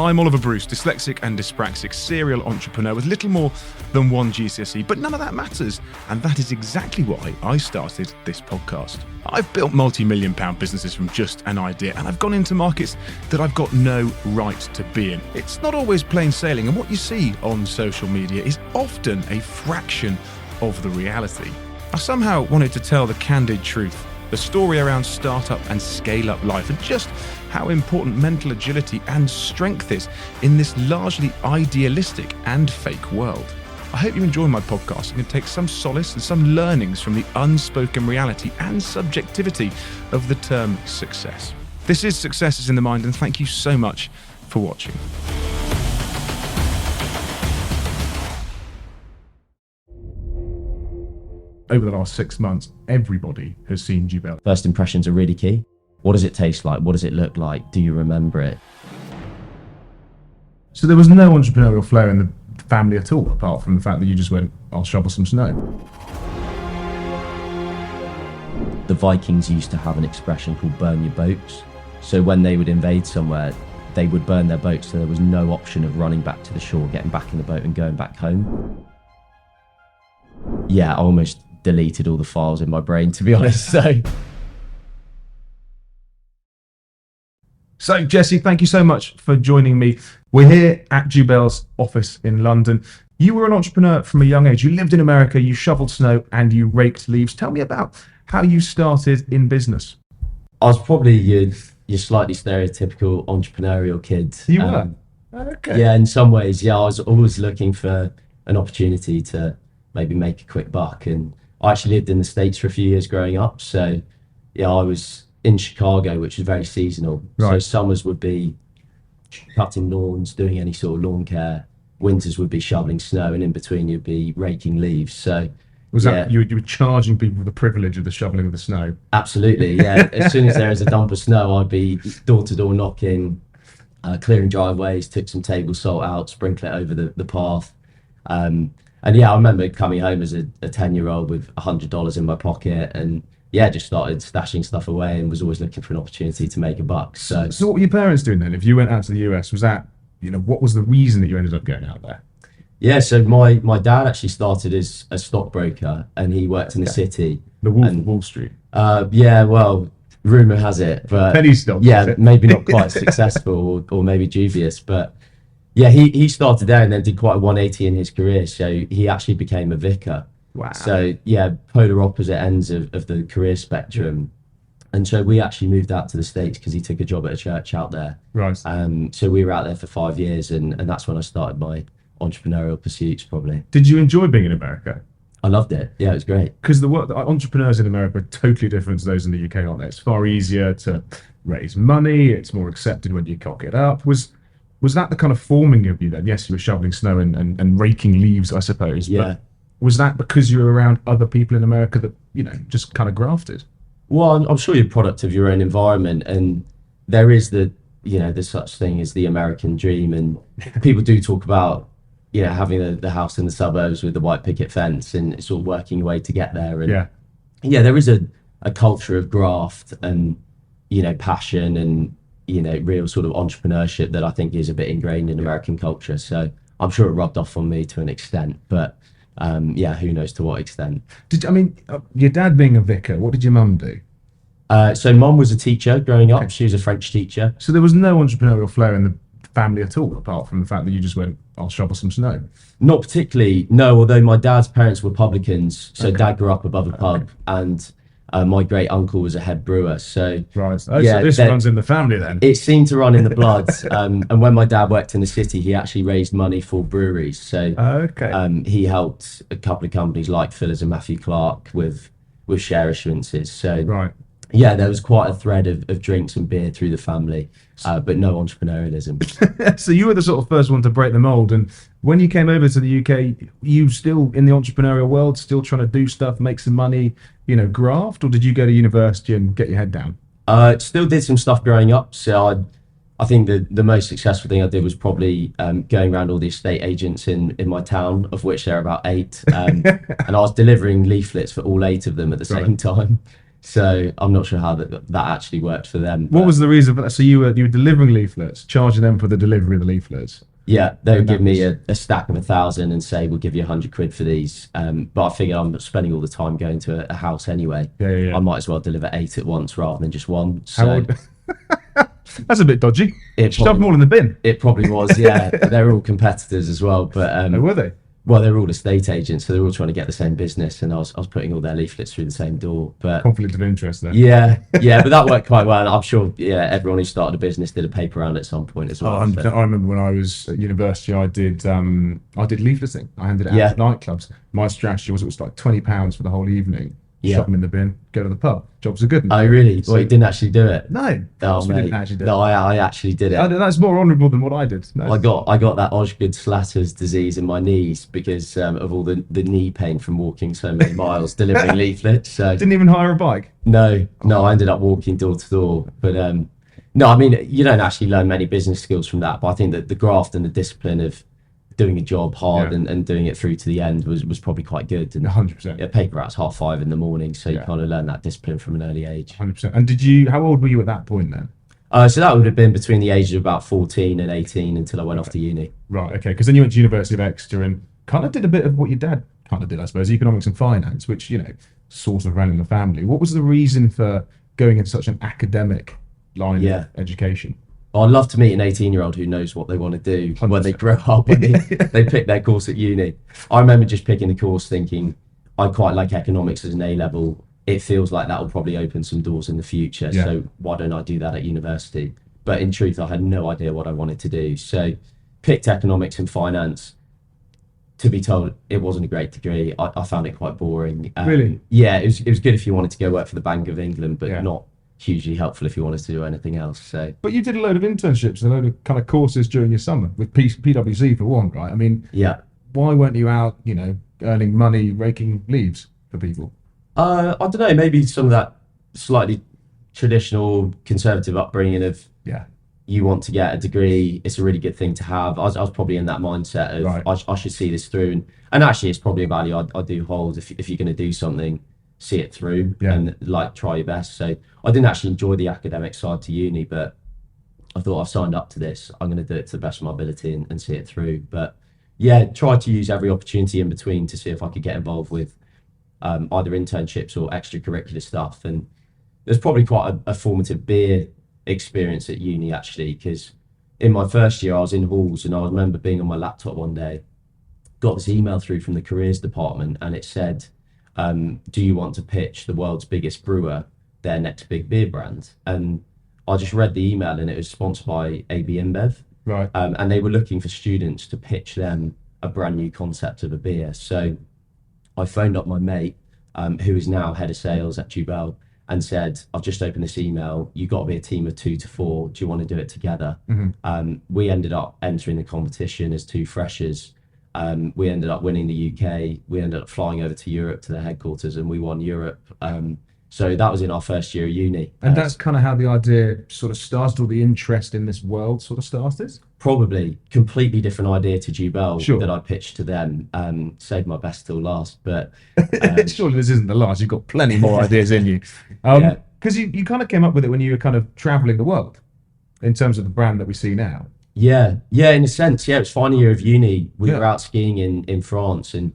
I'm Oliver Bruce, dyslexic and dyspraxic serial entrepreneur with little more than one GCSE, but none of that matters. And that is exactly why I started this podcast. I've built multi-million pound businesses from just an idea, and I've gone into markets that I've got no right to be in. It's not always plain sailing, and what you see on social media is often a fraction of the reality. I somehow wanted to tell the candid truth, the story around startup and scale-up life, and just how important mental agility and strength is in this largely idealistic and fake world. I hope you enjoy my podcast and can take some solace and some learnings from the unspoken reality and subjectivity of the term success. This is Success is in the Mind, and thank you so much for watching. Over the last 6 months, everybody has seen Jubel. First impressions are really key. What does it taste like? What does it look like? Do you remember it? So there was no entrepreneurial flair in the family at all, apart from the fact that you just went, I'll shovel some snow. The Vikings used to have an expression called burn your boats. So when they would invade somewhere, they would burn their boats, so there was no option of running back to the shore, getting back in the boat and going back home. Yeah, I almost deleted all the files in my brain, to be honest. So Jesse, thank you so much for joining me. We're here at Jubel's office in London. You were an entrepreneur from a young age. You lived in America, you shoveled snow and you raked leaves. Tell me about how you started in business. I was probably your slightly stereotypical entrepreneurial kid. You were? Okay. Yeah, in some ways, yeah. I was always looking for an opportunity to maybe make a quick buck. And I actually lived in the States for a few years growing up. So yeah, I was in Chicago, which is very seasonal. Right. So summers would be cutting lawns, doing any sort of lawn care. Winters would be shoveling snow, and in between you'd be raking leaves. So was that you were charging people the privilege of the shoveling of the snow? Absolutely, yeah. As soon as there is a dump of snow, I'd be door to door knocking, clearing driveways, took some table salt out, sprinkle it over the path. And yeah, I remember coming home as a 10-year-old with $100 in my pocket, and yeah, just started stashing stuff away and was always looking for an opportunity to make a buck. So what were your parents doing then? If you went out to the US, was that, what was the reason that you ended up going out there? Yeah, so my dad actually started as a stockbroker, and he worked in the city. The Wolf of Wall Street. Yeah, well, rumor has it, but penny stock. Yeah, maybe not quite successful or maybe dubious, but yeah, he started there and then did quite a 180 in his career. So he actually became a vicar. Wow. So yeah, polar opposite ends of the career spectrum. And so we actually moved out to the States because he took a job at a church out there. Right. So we were out there for 5 years, and that's when I started my entrepreneurial pursuits, probably. Did you enjoy being in America? I loved it. Yeah, it was great. Because the entrepreneurs in America are totally different to those in the UK, aren't they? It's far easier to raise money. It's more accepted when you cock it up. Was that the kind of forming of you then? Yes, you were shoveling snow and raking leaves, I suppose. Yeah. But was that because you were around other people in America that, just kind of grafted? Well, I'm sure you're a product of your own environment, and there is there's such thing as the American dream, and people do talk about, having the house in the suburbs with the white picket fence and sort of working your way to get there. And yeah, there is a culture of graft and, passion and, real sort of entrepreneurship that I think is a bit ingrained in American culture. So I'm sure it rubbed off on me to an extent, but who knows to what extent. Your dad being a vicar, what did your mum do? So mum was a teacher growing up. Okay. She was a French teacher. So there was no entrepreneurial flair in the family at all, apart from the fact that you just went, I'll shovel some snow? Not particularly, no, although my dad's parents were publicans. So Dad grew up above a pub, and my great uncle was a head brewer. So right. So this runs in the family then. It seemed to run in the blood. And when my dad worked in the city, he actually raised money for breweries. So he helped a couple of companies like Fillers and Matthew Clark with share issuances. So right. Yeah, there was quite a thread of drinks and beer through the family, but no entrepreneurialism. So you were the sort of first one to break the mold. And when you came over to the UK, you still in the entrepreneurial world, still trying to do stuff, make some money, graft? Or did you go to university and get your head down? Still did some stuff growing up. So I think the most successful thing I did was probably going around all the estate agents in my town, of which there are about 8. And I was delivering leaflets for all 8 of them at the same time. So I'm not sure how that actually worked for them. What was the reason for that? So you were delivering leaflets, charging them for the delivery of the leaflets. Yeah, they would And give that me was- a stack of 1,000 and say, we'll give you 100 quid for these. But I figured I'm spending all the time going to a house anyway. Yeah. I might as well deliver 8 at once rather than just one. How So old? That's a bit dodgy. It Shove probably- them all in the bin. it probably was, yeah. They're all competitors as well. But Oh, were they? well, they're all estate agents, so they're all trying to get the same business. And I was putting all their leaflets through the same door. But Conflict of interest there. yeah, but that worked quite well. And I'm sure, everyone who started a business did a paper round at some point as well. Oh, So- I remember when I was at university, I did leafleting. I handed it out Yeah. at nightclubs. My strategy was it was like £20 for the whole evening. Yeah. Shove them in the bin, go to the pub. Jobs are good. Oh, really? So- Well, you didn't actually do it? No, of Oh, course we mate. didn't actually do it. No, I actually did it. That's more honourable than what I did. No. I got that Osgood-Schlatter's disease in my knees because of all the knee pain from walking so many miles delivering leaflets. So Didn't even hire a bike. no, I ended up walking door to door. But no, I mean, you don't actually learn many business skills from that. But I think that the graft and the discipline of doing a job hard Yeah. and doing it through to the end was probably quite good. And 100%. yeah, paper routes 5:30 in the morning, so you Yeah. kind of learn that discipline from an early age. 100%. And how old were you at that point then? So that would have been between the ages of about 14 and 18 until I went off to uni. Right, okay. Because then you went to University of Exeter and kind of did a bit of what your dad kind of did, I suppose, economics and finance, which, sort of ran in the family. What was the reason for going into such an academic line Yeah. of education? I'd love to meet an 18-year-old who knows what they want to do when they grow up, when they pick their course at uni. I remember just picking the course thinking, I quite like economics as an A-level. It feels like that will probably open some doors in the future. Yeah. So why don't I do that at university? But in truth, I had no idea what I wanted to do. So picked economics and finance. To be told, it wasn't a great degree. I found it quite boring. Really? Yeah, it was good if you wanted to go work for the Bank of England, but Yeah. not hugely helpful if you wanted to do anything else. So But you did a load of internships, a load of kind of courses during your summer with PwC for one, right? I mean, yeah. why weren't you out, earning money, raking leaves for people? I don't know, maybe some of that slightly traditional conservative upbringing of Yeah. you want to get a degree, it's a really good thing to have. I was probably in that mindset of Right. I should see this through. And actually, it's probably a value I do hold. If you're going to do something, see it through Yeah. and try your best. So I didn't actually enjoy the academic side to uni, but I thought I've signed up to this. I'm going to do it to the best of my ability and see it through. But yeah, tried to use every opportunity in between to see if I could get involved with either internships or extracurricular stuff. And there's probably quite a formative beer experience at uni actually, because in my first year I was in halls and I remember being on my laptop one day, got this email through from the careers department and it said, do you want to pitch the world's biggest brewer their next big beer brand? And I just read the email and it was sponsored by AB InBev. Right. And they were looking for students to pitch them a brand new concept of a beer. So I phoned up my mate, who is now head of sales at Jubel, and said, I've just opened this email. You've got to be a team of 2 to 4. Do you want to do it together? We ended up entering the competition as 2 freshers. We ended up winning the UK. We ended up flying over to Europe to their headquarters and we won Europe. So that was in our first year of uni. And that's kind of how the idea sort of started, or the interest in this world sort of started? Probably completely different idea to Jubel Sure. that I pitched to them. Saved my best till last, but Surely this isn't the last. You've got plenty more ideas in you. Yeah. Because you kind of came up with it when you were kind of traveling the world in terms of the brand that we see now. yeah, in a sense, yeah. It was final year of uni. We Yeah. were out skiing in France, and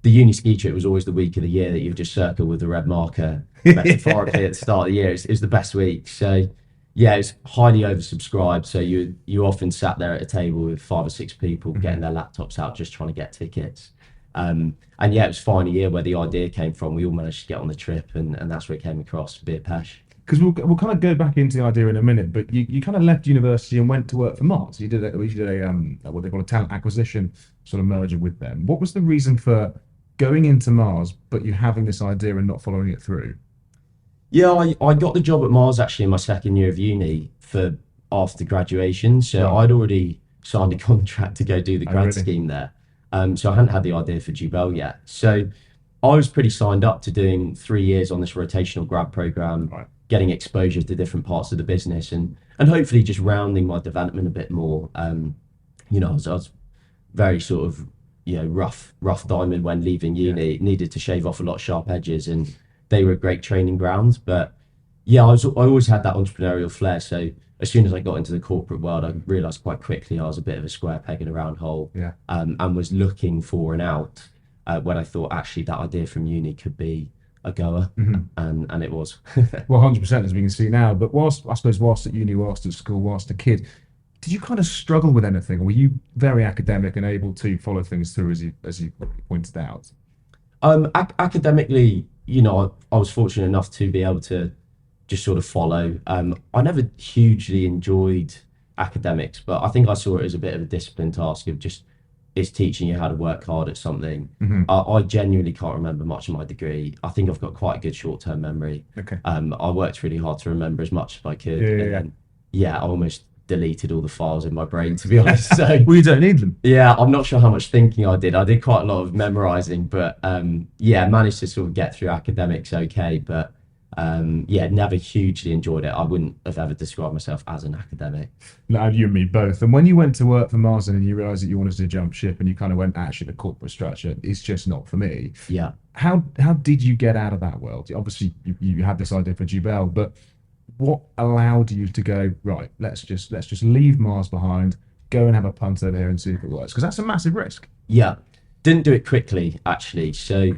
the uni ski trip was always the week of the year that you would just circle with the red marker metaphorically at the start of the year. It was the best week. So yeah, it's highly oversubscribed. So you often sat there at a table with 5 or 6 people getting their laptops out, just trying to get tickets. And yeah, it was final year where the idea came from. We all managed to get on the trip, and that's where it came across, Beer Pesh. Because we'll kind of go back into the idea in a minute, but you kind of left university and went to work for Mars. You did a what they call a talent acquisition sort of merger with them. What was the reason for going into Mars, but you having this idea and not following it through? Yeah, I got the job at Mars actually in my second year of uni for after graduation. So Right. I'd already signed a contract to go do the grad really? scheme there. So I hadn't had the idea for Jubel yet. So I was pretty signed up to doing 3 years on this rotational grad program, Right. getting exposure to different parts of the business and hopefully just rounding my development a bit more. I was very sort of, rough diamond when leaving uni, needed to shave off a lot of sharp edges and they were a great training ground. But yeah, I always had that entrepreneurial flair. So as soon as I got into the corporate world, I realised quite quickly I was a bit of a square peg in a round hole, and was looking for an out when I thought actually that idea from uni could be a goer, and it was. Well, 100% as we can see now. But whilst at uni, whilst at school, whilst a kid, did you kind of struggle with anything, or were you very academic and able to follow things through as you pointed out? Academically, I was fortunate enough to be able to just sort of follow. I never hugely enjoyed academics, but I think I saw it as a bit of a discipline task of just it's teaching you how to work hard at something. I genuinely can't remember much of my degree. I think I've got quite a good short-term memory. Okay. I worked really hard to remember as much as I could. I almost deleted all the files in my brain, to be honest. So well, you don't need them. Yeah, I'm not sure how much thinking I did. I did quite a lot of memorizing, but managed to sort of get through academics okay. But never hugely enjoyed it. I wouldn't have ever described myself as an academic. No, you and me both. And when you went to work for Marsden and you realised that you wanted to jump ship and you kind of went, actually, the corporate structure is just not for me. Yeah. How did you get out of that world? Obviously, you had this idea for Jubel, but what allowed you to go, right, let's just leave Mars behind, go and have a punt over here and see if it works? Because that's a massive risk. Yeah. Didn't do it quickly, actually. So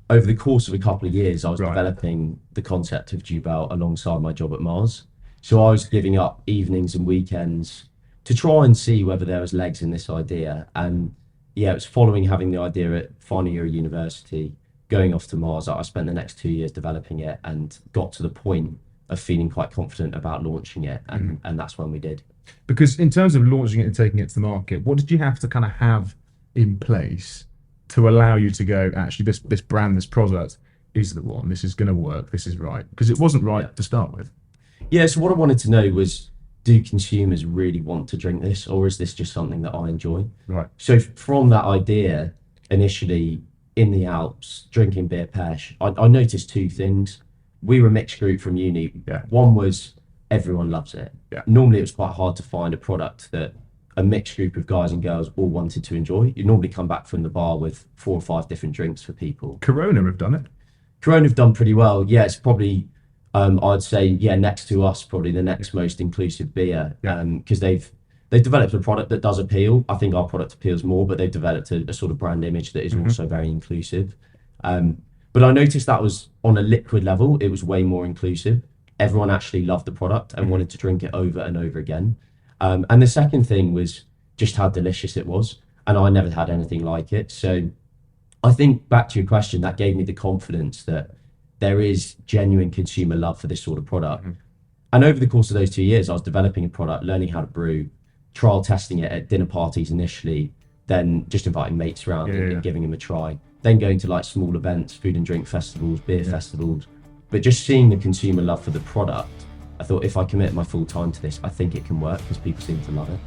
over the course of a couple of years, I was developing the concept of Jubel alongside my job at Mars. So I was giving up evenings and weekends to try and see whether there was legs in this idea. And it was following having the idea at final year of university, going off to Mars. I spent the next 2 years developing it and got to the point of feeling quite confident about launching it. And that's when we did. Because in terms of launching it and taking it to the market, what did you have to kind of have in place to allow you to go, actually, this brand, this product is the one, this is going to work, this is right? Because it wasn't right to start with. Yeah, so what I wanted to know was, do consumers really want to drink this, or is this just something that I enjoy? Right. So from that idea, initially in the Alps, drinking beer pesh, I noticed two things. We were a mixed group from uni. Yeah. One was everyone loves it. Yeah. Normally it was quite hard to find a product that a mixed group of guys and girls all wanted to enjoy. You normally come back from the bar with 4 or 5 different drinks for people. Corona have done it. Corona have done pretty well. Yeah, it's probably, I'd say, next to us, probably the next most inclusive beer. Because they've developed a product that does appeal. I think our product appeals more, but they've developed a sort of brand image that is also very inclusive. But I noticed that was on a liquid level, it was way more inclusive. Everyone actually loved the product and wanted to drink it over and over again. And the second thing was just how delicious it was. And I never had anything like it. So I think, back to your question, that gave me the confidence that there is genuine consumer love for this sort of product. And over the course of those 2 years, I was developing a product, learning how to brew, trial testing it at dinner parties initially, then just inviting mates around and giving them a try. Then going to like small events, food and drink festivals, beer festivals. But just seeing the consumer love for the product, I thought, if I commit my full time to this, I think it can work because people seem to love it.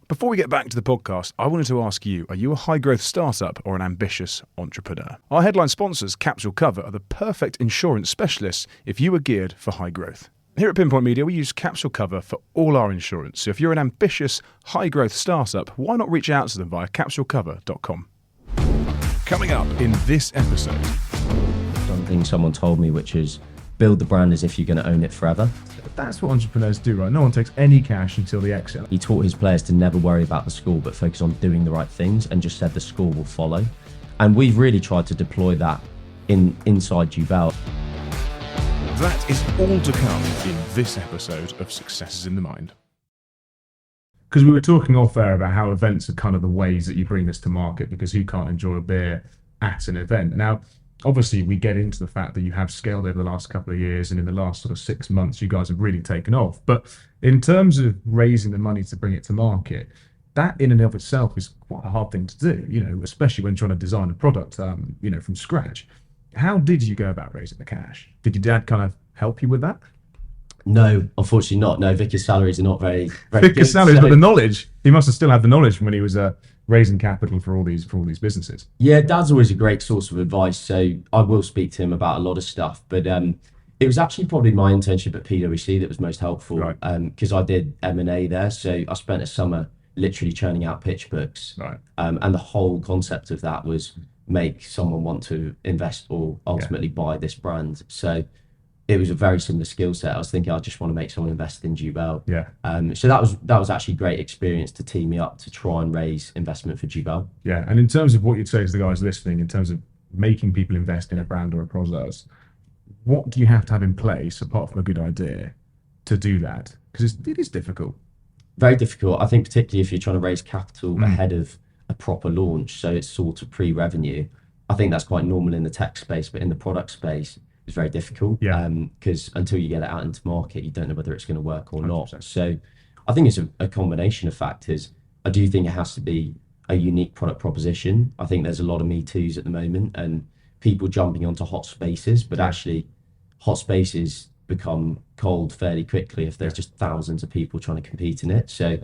Before we get back to the podcast, I wanted to ask you, are you a high-growth startup or an ambitious entrepreneur? Our headline sponsors, Capsule Cover, are the perfect insurance specialists if you are geared for high growth. Here at Pinpoint Media, we use Capsule Cover for all our insurance. So if you're an ambitious, high-growth startup, why not reach out to them via capsulecover.com. Coming up in this episode. Something someone told me, which is build the brand as if you're going to own it forever. That's what entrepreneurs do, right? No one takes any cash until the exit. He taught his players to never worry about the score, but focus on doing the right things, and just said the score will follow. And we've really tried to deploy that inside Jubel. That is all to come in this episode of Successes in the Mind. Because we were talking off air about how events are kind of the ways that you bring this to market, because who can't enjoy a beer at an event? Now, obviously, we get into the fact that you have scaled over the last couple of years, and in the last sort of 6 months, you guys have really taken off. But in terms of raising the money to bring it to market, that in and of itself is quite a hard thing to do, especially when trying to design a product, from scratch. How did you go about raising the cash? Did your dad kind of help you with that? No, unfortunately not. No, Vicar's salaries are not very Vicar's good. Salaries, but the knowledge, he must have still had the knowledge from when he was raising capital for all these businesses. Yeah, Dad's always a great source of advice, so I will speak to him about a lot of stuff. But it was actually probably my internship at PwC that was most helpful, because I did M&A there. So I spent a summer literally churning out pitch books. Right. And the whole concept of that was make someone want to invest or ultimately buy this brand. So it was a very similar skill set. I was thinking, I just want to make someone invest in Jubel. Yeah. So that was actually a great experience to team me up to try and raise investment for Jubel. Yeah. And in terms of what you'd say to the guys listening, in terms of making people invest in a brand or a product, what do you have to have in place apart from a good idea to do that? Because it is difficult. Very difficult. I think particularly if you're trying to raise capital ahead of a proper launch, so it's sort of pre-revenue. I think that's quite normal in the tech space, but in the product space, it's very difficult. Yeah. Because until you get it out into market, you don't know whether it's going to work or 100%. not. So I think it's a combination of factors. I do think it has to be a unique product proposition. I think there's a lot of Me Too's at the moment and people jumping onto hot spaces, but actually hot spaces become cold fairly quickly if there's just thousands of people trying to compete in it. So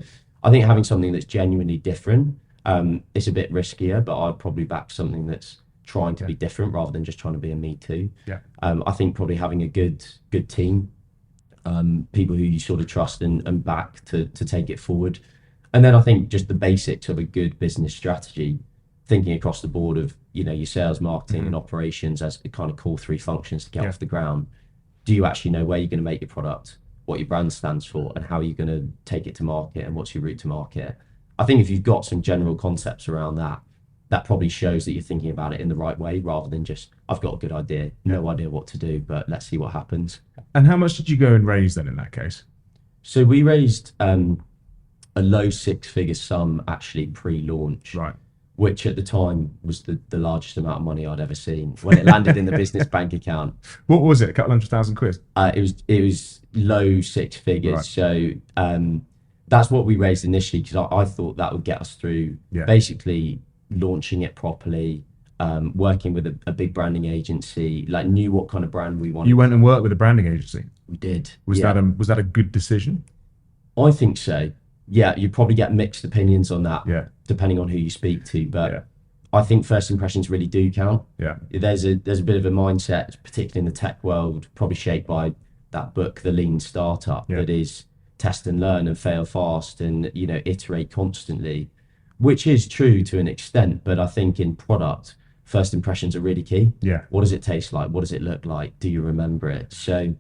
I think having something that's genuinely different, it's a bit riskier, but I'd probably back something that's trying to be different rather than just trying to be a Me Too. Yeah. I think probably having a good team, people who you sort of trust and back to take it forward. And then I think just the basics of a good business strategy, thinking across the board of, your sales, marketing and operations as the kind of core three functions to get off the ground. Do you actually know where you're going to make your product, what your brand stands for, and how you're going to take it to market and what's your route to market? I think if you've got some general concepts around that, that probably shows that you're thinking about it in the right way rather than just, I've got a good idea, no idea what to do, but let's see what happens. And how much did you go and raise then in that case? So we raised a low six-figure sum actually pre-launch, Right. which at the time was the largest amount of money I'd ever seen when it landed in the business bank account. What was it? A couple £100,000? It was low six figures. Right. So that's what we raised initially because I thought that would get us through basically launching it properly, working with a big branding agency, like knew what kind of brand we wanted. You went and worked with a branding agency? We did. Was that a good decision? I think so. Yeah, you probably get mixed opinions on that, depending on who you speak to. But I think first impressions really do count. Yeah. There's a bit of a mindset, particularly in the tech world, probably shaped by that book, The Lean Startup, that is test and learn and fail fast and iterate constantly, which is true to an extent. But I think in product, first impressions are really key. Yeah. What does it taste like? What does it look like? Do you remember it? So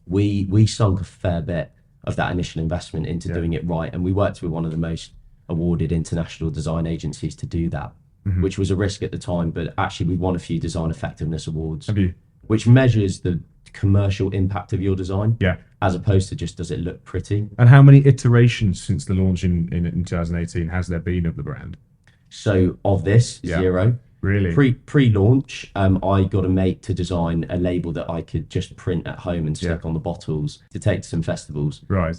we sunk a fair bit of that initial investment into doing it right. And we worked with one of the most awarded international design agencies to do that, which was a risk at the time, but actually we won a few design effectiveness awards, which measures the commercial impact of your design, as opposed to just does it look pretty. And how many iterations since the launch in 2018 has there been of the brand? So of this, 0. Really? Pre-launch, I got a mate to design a label that I could just print at home and stick on the bottles to take to some festivals. Right.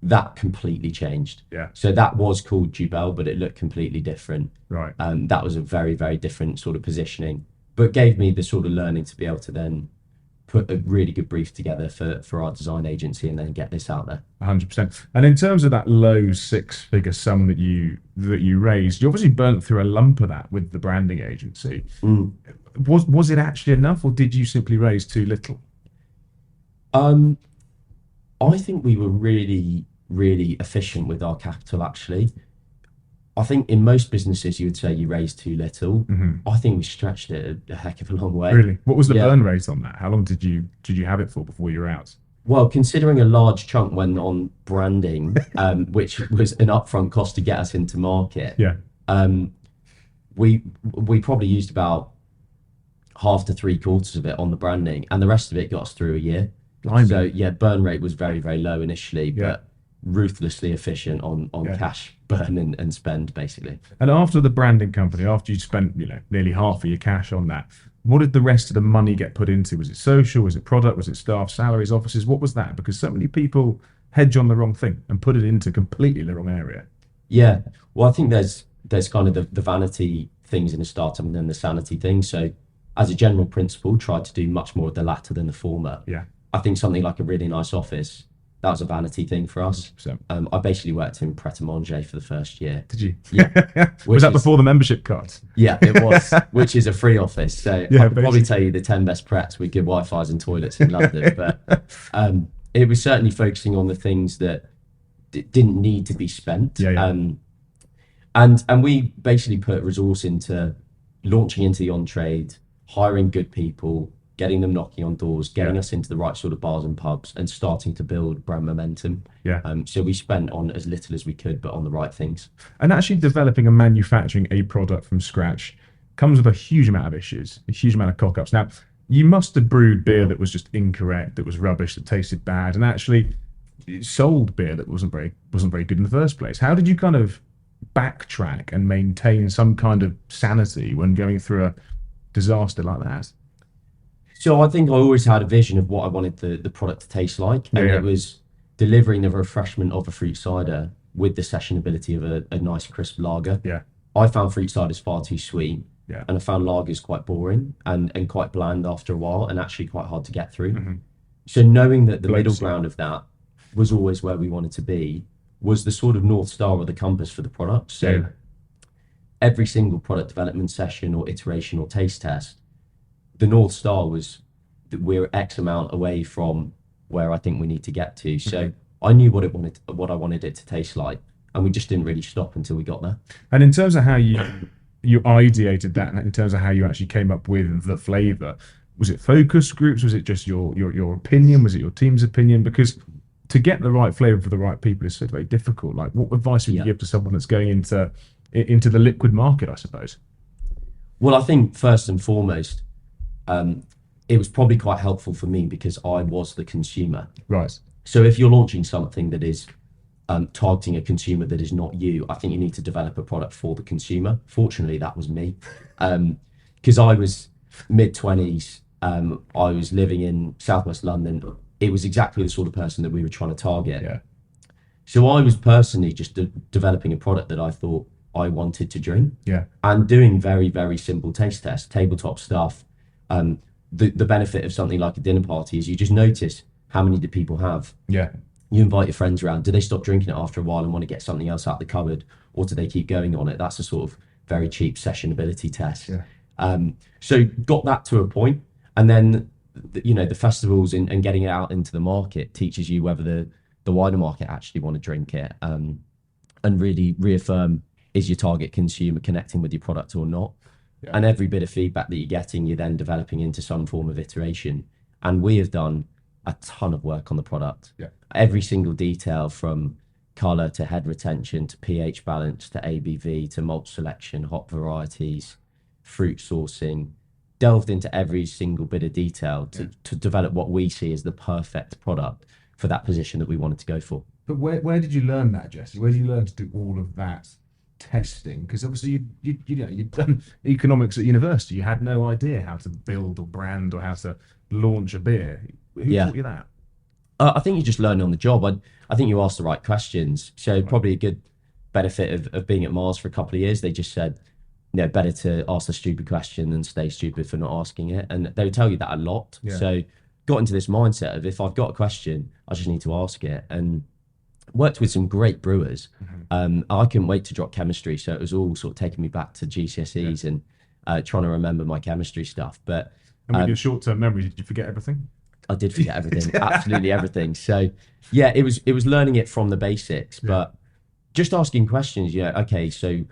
That completely changed. Yeah. So that was called Jubel, but it looked completely different. Right. That was a very, very different sort of positioning, but gave me the sort of learning to be able to then put a really good brief together for our design agency and then get this out there. 100%. And in terms of that low six-figure sum that you raised, you obviously burnt through a lump of that with the branding agency. Was it actually enough, or did you simply raise too little? I think we were really, really efficient with our capital, actually. I think in most businesses you would say you raised too little. I think we stretched it a heck of a long way. Really? What was the burn rate on that? How long did you have it for before you were out? Well, considering a large chunk went on branding, which was an upfront cost to get us into market. Yeah. We probably used about half to three quarters of it on the branding, and the rest of it got us through a year. Blimey. So yeah, burn rate was very, very low initially, but ruthlessly efficient on cash burn and spend, basically. And after the branding company, after you spent nearly half of your cash on that, what did the rest of the money get put into? Was it social? Was it product? Was it staff, salaries, offices? What was that? Because so many people hedge on the wrong thing and put it into completely the wrong area. Yeah, well, I think there's kind of the vanity things in a startup and then the sanity things. So as a general principle, try to do much more of the latter than the former. Yeah. I think something like a really nice office, that was a vanity thing for us. I basically worked in Pret-a-Manger for the first year. Did you? Yeah. Was that before the membership card? Yeah, it was, which is a free office. So I could probably tell you the 10 best Prets with good Wi-Fi's and toilets in London. But it was certainly focusing on the things that didn't need to be spent. And we basically put resource into launching into the on-trade, hiring good people, getting them knocking on doors, getting us into the right sort of bars and pubs, and starting to build brand momentum. So we spent on as little as we could, but on the right things. And actually developing and manufacturing a product from scratch comes with a huge amount of issues, a huge amount of cock-ups. Now, you must have brewed beer that was just incorrect, that was rubbish, that tasted bad, and actually sold beer that wasn't very good in the first place. How did you kind of backtrack and maintain some kind of sanity when going through a disaster like that? So I think I always had a vision of what I wanted the product to taste like, and it was delivering the refreshment of a fruit cider with the sessionability of a nice crisp lager. I found fruit ciders far too sweet, and I found lagers quite boring and quite bland after a while, and actually quite hard to get through. So knowing that the middle ground of that was always where we wanted to be was the sort of North Star or the compass for the product. So every single product development session or iteration or taste test, the North Star was that we're X amount away from where I think we need to get to. So I knew what I wanted it to taste like, and we just didn't really stop until we got there. And in terms of how you ideated that, and in terms of how you actually came up with the flavour, was it focus groups? Was it just your opinion? Was it your team's opinion? Because to get the right flavour for the right people is so very difficult. Like, what advice would you give to someone that's going into the liquid market, I suppose? Well, I think first and foremost, it was probably quite helpful for me because I was the consumer. Right. So if you're launching something that is targeting a consumer that is not you, I think you need to develop a product for the consumer. Fortunately, that was me, because I was mid-20s. I was living in Southwest London. It was exactly the sort of person that we were trying to target. So I was personally just developing a product that I thought I wanted to drink. And doing very, very simple taste tests, tabletop stuff. The benefit of something like a dinner party is you just notice how many do people have. You invite your friends around. Do they stop drinking it after a while and want to get something else out the cupboard, or do they keep going on it? That's a sort of very cheap sessionability test. So got that to a point, and then the festivals and getting it out into the market teaches you whether the wider market actually want to drink it, and really reaffirm, is your target consumer connecting with your product or not? And every bit of feedback that you're getting, you're then developing into some form of iteration. And we have done a ton of work on the product. Every single detail, from colour to head retention to pH balance to ABV to malt selection, hop varieties, fruit sourcing, delved into every single bit of detail to develop what we see as the perfect product for that position that we wanted to go for. But where did you learn that, Jesse? Where did you learn to do all of that testing? Because obviously you'd done economics at university. You had no idea how to build or brand or how to launch a beer. Who taught you that? I think you just learn on the job. I think you asked the right questions. So probably a good benefit of being at Mars for a couple of years. They just said, better to ask the stupid question than stay stupid for not asking it. And they would tell you that a lot. So got into this mindset of, if I've got a question, I just need to ask it. And worked with some great brewers. I couldn't wait to drop chemistry. So it was all sort of taking me back to GCSEs and trying to remember my chemistry stuff. But and with your short-term memory, did you forget everything? I did forget everything, absolutely everything. So it was learning it from the basics, but just asking questions. Okay, so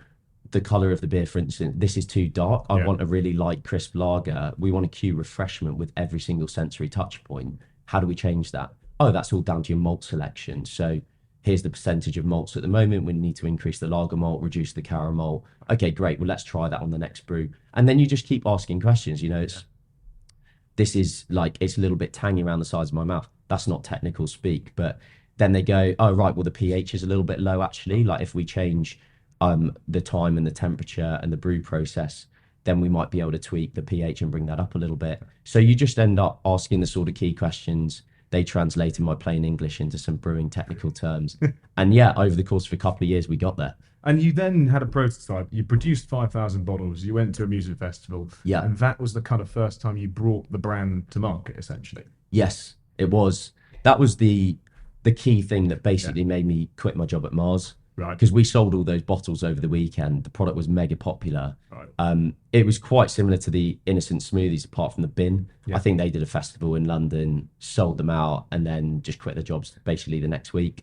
the color of the beer, for instance, this is too dark. I want a really light, crisp lager. We want to cue refreshment with every single sensory touch point. How do we change that? Oh, that's all down to your malt selection. So here's the percentage of malts at the moment. We need to increase the lager malt, reduce the caramel. Okay, great. Well, let's try that on the next brew. And then you just keep asking questions. This is like, it's a little bit tangy around the sides of my mouth. That's not technical speak, but then they go, oh, right, well, the pH is a little bit low, actually. Like, if we change the time and the temperature and the brew process, then we might be able to tweak the pH and bring that up a little bit. So you just end up asking the sort of key questions. They translate in my plain English into some brewing technical terms. And over the course of a couple of years, we got there. And you then had a prototype. You produced 5,000 bottles. You went to a music festival. And that was the kind of first time you brought the brand to market, essentially. Yes, it was. That was the key thing that basically made me quit my job at Mars. Right. Because we sold all those bottles over the weekend. The product was mega popular. Right. It was quite similar to the Innocent Smoothies, apart from the bin. I think they did a festival in London, sold them out, and then just quit their jobs basically the next week.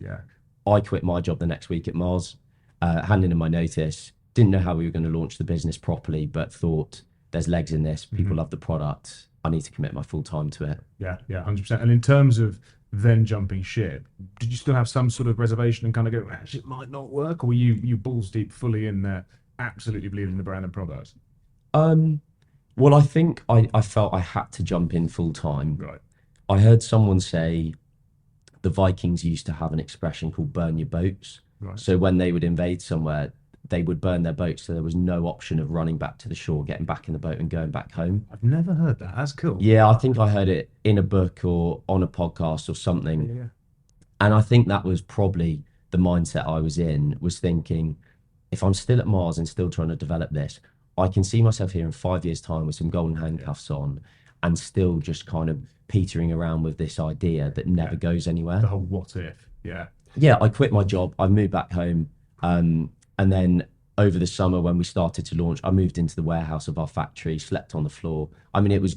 I quit my job the next week at Mars, handed in my notice. Didn't know how we were going to launch the business properly, but thought there's legs in this. People love the product. I need to commit my full time to it. Yeah, 100%. And in terms of then jumping ship, did you still have some sort of reservation and kind of go, actually, it might not work? Or were you balls deep, fully in there, absolutely believing the brand and product? Well, I think I felt I had to jump in full time. Right. I heard someone say the Vikings used to have an expression called burn your boats. Right. So when they would invade somewhere, they would burn their boats. So there was no option of running back to the shore, getting back in the boat and going back home. I've never heard that. That's cool. Yeah, I think I heard it in a book or on a podcast or something. Yeah. And I think that was probably the mindset I was in, was thinking, if I'm still at Mars and still trying to develop this, I can see myself here in 5 years' time with some golden handcuffs on and still just kind of petering around with this idea that never goes anywhere. The whole what if. Yeah. Yeah, I quit my job. I moved back home. And then over the summer when we started to launch, I moved into the warehouse of our factory, slept on the floor. I mean, it was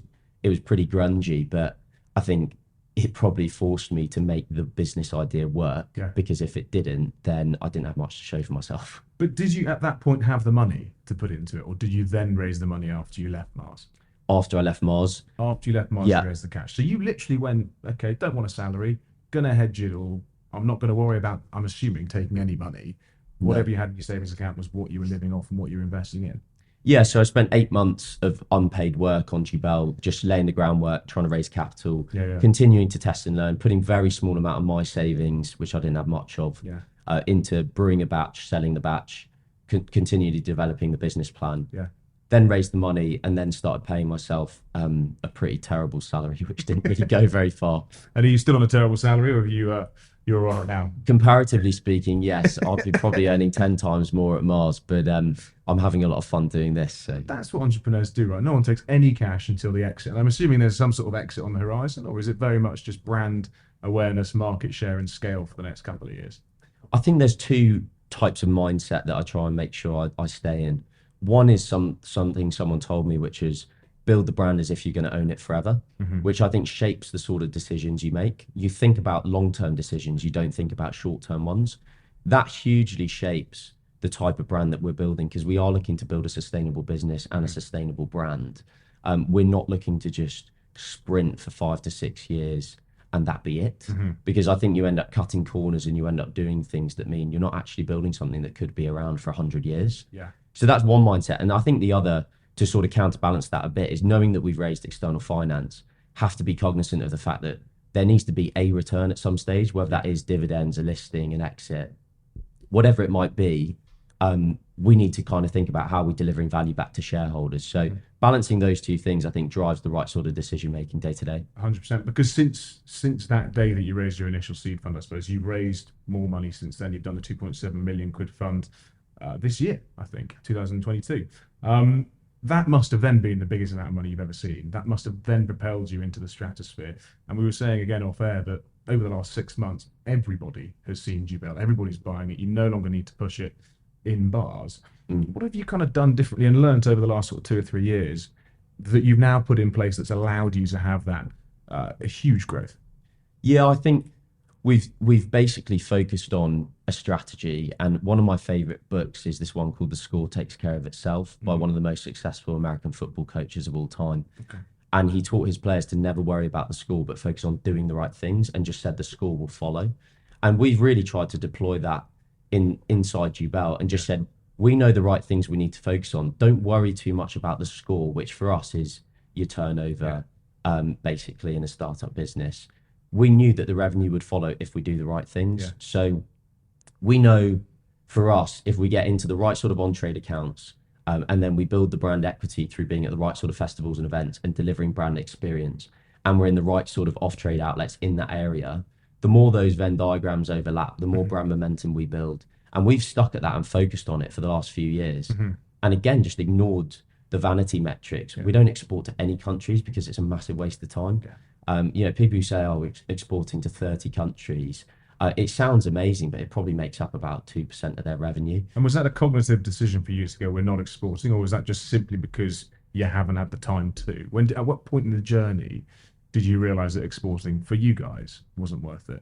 pretty grungy, but I think it probably forced me to make the business idea work, because if it didn't, then I didn't have much to show for myself. But did you at that point have the money to put into it, or did you then raise the money after you left Mars? After I left Mars. After you left Mars, you raised the cash. So you literally went, okay, don't want a salary, gonna hedge it all. I'm not going to worry about, I'm assuming, taking any money. Whatever you had in your savings account was what you were living off and what you were investing in. Yeah, so I spent 8 months of unpaid work on Jubel, just laying the groundwork, trying to raise capital, continuing to test and learn, putting very small amount of my savings, which I didn't have much of, into brewing a batch, selling the batch, continually developing the business plan. Yeah. Then raised the money and then started paying myself a pretty terrible salary, which didn't really go very far. And are you still on a terrible salary, or have you're on it now? Comparatively speaking, yes. I'll be probably earning 10 times more at Mars, but I'm having a lot of fun doing this. So. That's what entrepreneurs do, right? No one takes any cash until the exit. And I'm assuming there's some sort of exit on the horizon, or is it very much just brand awareness, market share, and scale for the next couple of years? I think there's two types of mindset that I try and make sure I stay in. One is something someone told me, which is build the brand as if you're going to own it forever, which I think shapes the sort of decisions you make. You think about long-term decisions, you don't think about short-term ones. That hugely shapes the type of brand that we're building, because we are looking to build a sustainable business and a sustainable brand. We're not looking to just sprint for 5 to 6 years and that be it, because I think you end up cutting corners and you end up doing things that mean you're not actually building something that could be around for 100 years. Yeah. So that's one mindset. And I think the other, to sort of counterbalance that a bit, is knowing that we've raised external finance, have to be cognizant of the fact that there needs to be a return at some stage, whether that is dividends, a listing, an exit, whatever it might be. We need to kind of think about how we're delivering value back to shareholders. So balancing those two things, I think, drives the right sort of decision making day to day. 100%. Because since that day that you raised your initial seed fund, I suppose you've raised more money since then. You've done the 2.7 million quid fund this year, I think, 2022. That must have then been the biggest amount of money you've ever seen. That must have then propelled you into the stratosphere. And we were saying again off air that over the last 6 months, everybody has seen Jubel. Everybody's buying it. You no longer need to push it in bars. What have you kind of done differently and learned over the last sort of 2 or 3 years that you've now put in place that's allowed you to have that a huge growth? Yeah, I think we've basically focused on a strategy, and one of my favorite books is this one called The Score Takes Care of Itself by one of the most successful American football coaches of all time. Okay. And he taught his players to never worry about the score, but focus on doing the right things, and just said the score will follow. And we've really tried to deploy that inside Jubel, and just said, we know the right things we need to focus on. Don't worry too much about the score, which for us is your turnover, basically in a startup business. We knew that the revenue would follow if we do the right things. Yeah. So we know for us, if we get into the right sort of on-trade accounts, and then we build the brand equity through being at the right sort of festivals and events and delivering brand experience, and we're in the right sort of off-trade outlets in that area, the more those Venn diagrams overlap, the more brand momentum we build. And we've stuck at that and focused on it for the last few years. And again, just ignored the vanity metrics. We don't export to any countries because it's a massive waste of time. People who say, oh, we're exporting to 30 countries, it sounds amazing, but it probably makes up about 2% of their revenue. And was that a cognitive decision for you to go, we're not exporting, or was that just simply because you haven't had the time to? At what point in the journey did you realize that exporting for you guys wasn't worth it?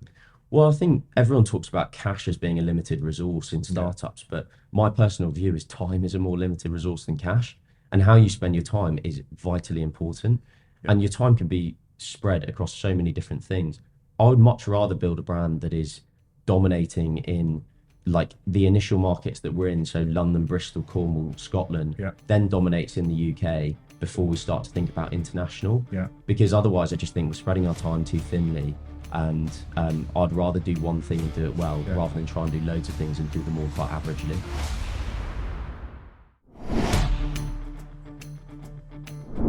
Well, I think everyone talks about cash as being a limited resource in startups, but my personal view is time is a more limited resource than cash, and how you spend your time is vitally important. And your time can be spread across so many different things. I would much rather build a brand that is dominating in like the initial markets that we're in, so London, Bristol, Cornwall, Scotland, then dominates in the UK before we start to think about international. Because otherwise, I just think we're spreading our time too thinly. And I'd rather do one thing and do it well rather than try and do loads of things and do them all quite averagely.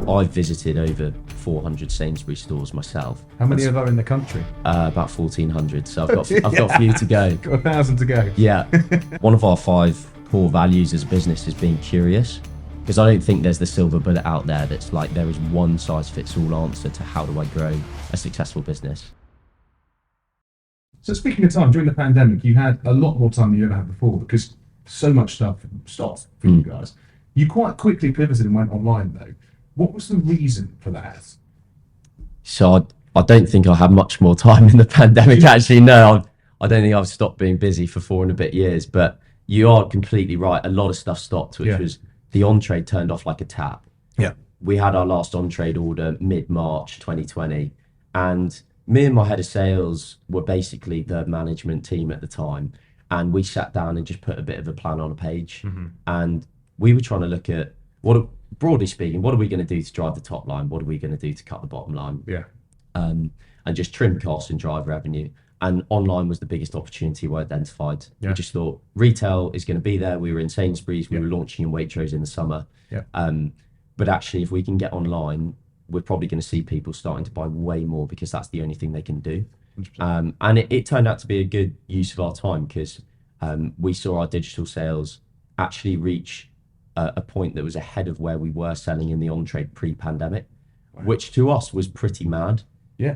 I've visited over 400 Sainsbury's stores myself. How many are there in the country? About 1,400, so I've got a few to go. Got 1,000 to go. Yeah. One of our 5 core values as a business is being curious, because I don't think there's the silver bullet out there that's like there is one size fits all answer to how do I grow a successful business. So speaking of time, during the pandemic, you had a lot more time than you ever had before because so much stuff stopped for you guys. You quite quickly pivoted and went online though. What was the reason for that? So I don't think I had much more time in the pandemic. Actually, no, I don't think I've stopped being busy for 4 and a bit years, but you are completely right. A lot of stuff stopped, which was the on-trade turned off like a tap. Yeah. We had our last on-trade order mid-March 2020, and me and my head of sales were basically the management team at the time, and we sat down and just put a bit of a plan on a page, and we were trying to look at broadly speaking, what are we going to do to drive the top line? What are we going to do to cut the bottom line? And just trim costs and drive revenue. And online was the biggest opportunity we identified. We just thought retail is going to be there. We were in Sainsbury's, we were launching in Waitrose in the summer. But actually, if we can get online, we're probably going to see people starting to buy way more because that's the only thing they can do. And it turned out to be a good use of our time because we saw our digital sales actually reach a point that was ahead of where we were selling in the on-trade pre-pandemic, which to us was pretty mad.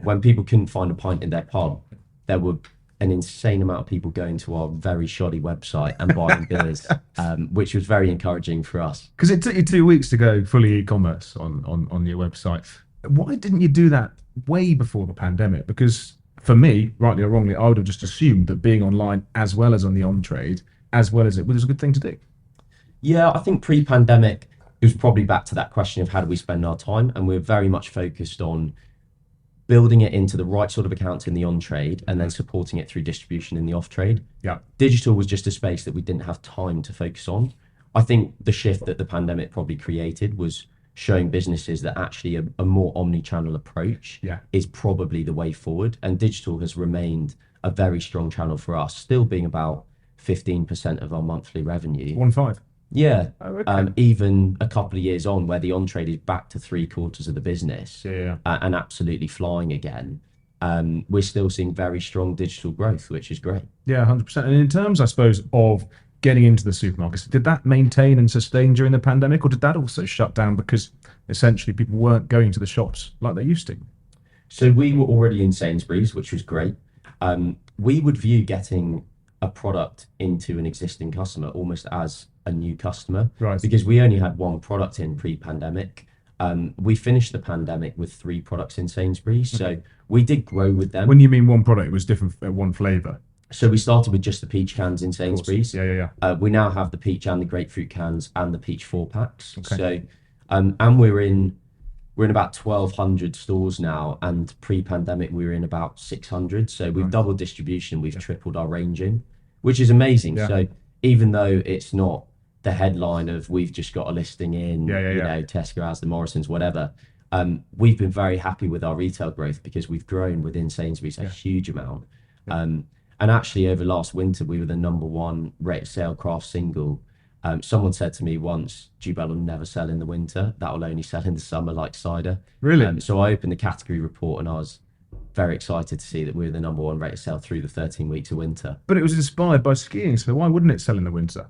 When people couldn't find a pint in their pub, there were an insane amount of people going to our very shoddy website and buying beers, which was very encouraging for us. Because it took you 2 weeks to go fully e-commerce on your website. Why didn't you do that way before the pandemic? Because for me, rightly or wrongly, I would have just assumed that being online as well as on the on-trade, as well as it was a good thing to do. Yeah, I think pre-pandemic, it was probably back to that question of how do we spend our time? And we're very much focused on building it into the right sort of accounts in the on-trade and then supporting it through distribution in the off-trade. Digital was just a space that we didn't have time to focus on. I think the shift that the pandemic probably created was showing businesses that actually a more omni-channel approach is probably the way forward. And digital has remained a very strong channel for us, still being about 15% of our monthly revenue. 1.5. Yeah. Even a couple of years on, where the on-trade is back to 3/4 of the business and absolutely flying again, we're still seeing very strong digital growth, which is great. Yeah, 100%. And in terms, I suppose, of getting into the supermarkets, did that maintain and sustain during the pandemic, or did that also shut down because essentially people weren't going to the shops like they used to? So we were already in Sainsbury's, which was great. We would view getting a product into an existing customer almost as a new customer, because we only had one product in pre-pandemic. We finished the pandemic with 3 products in Sainsbury's, so we did grow with them. When you mean one product, it was different, one flavour. So we started with just the peach cans in Sainsbury's. We now have the peach and the grapefruit cans and the peach 4-packs. So, and we're in about 1,200 stores now, and pre-pandemic we were in about 600. So we've doubled distribution, we've tripled our ranging, which is amazing. So even though it's not the headline of we've just got a listing in, you know, Tesco, Asda, Morrison's, whatever, we've been very happy with our retail growth because we've grown within Sainsbury's a huge amount. And actually over last winter, we were the #1 rate of sale craft single. Someone said to me once, Jubel will never sell in the winter. That will only sell in the summer like cider. Really? So I opened the category report and I was very excited to see that we were the #1 rate of sale through the 13 weeks of winter. But it was inspired by skiing, so why wouldn't it sell in the winter?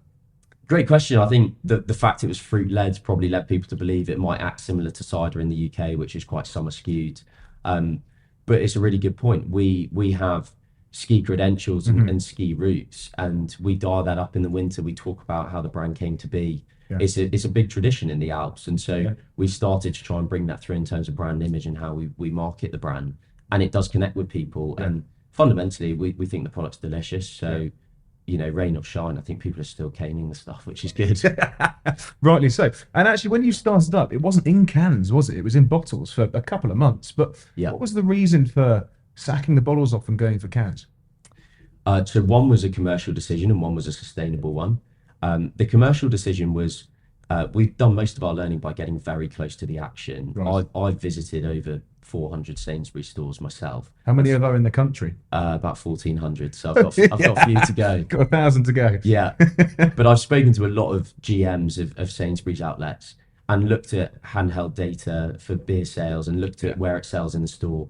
Great question. I think the fact it was fruit-led probably led people to believe it might act similar to cider in the UK, which is quite summer skewed. But it's a really good point. We have ski credentials and ski roots, and we dial that up in the winter. We talk about how the brand came to be. It's a big tradition in the Alps, and so we started to try and bring that through in terms of brand image and how we market the brand, and it does connect with people. And fundamentally, we think the product's delicious. So, rain or shine, I think people are still caning the stuff, which is good. Rightly so. And actually, when you started up, it wasn't in cans, was it? It was in bottles for a couple of months. But Yeah. what was the reason for sacking the bottles off and going for cans? So one was a commercial decision and one was a sustainable one. The commercial decision was we've done most of our learning by getting very close to the action. Right. I've visited over 400 Sainsbury's stores myself. How many are there in the country? About 1,400. So I've got a few to go. Got 1,000 to go. Yeah. But I've spoken to a lot of GMs of Sainsbury's outlets and looked at handheld data for beer sales and looked at where it sells in the store.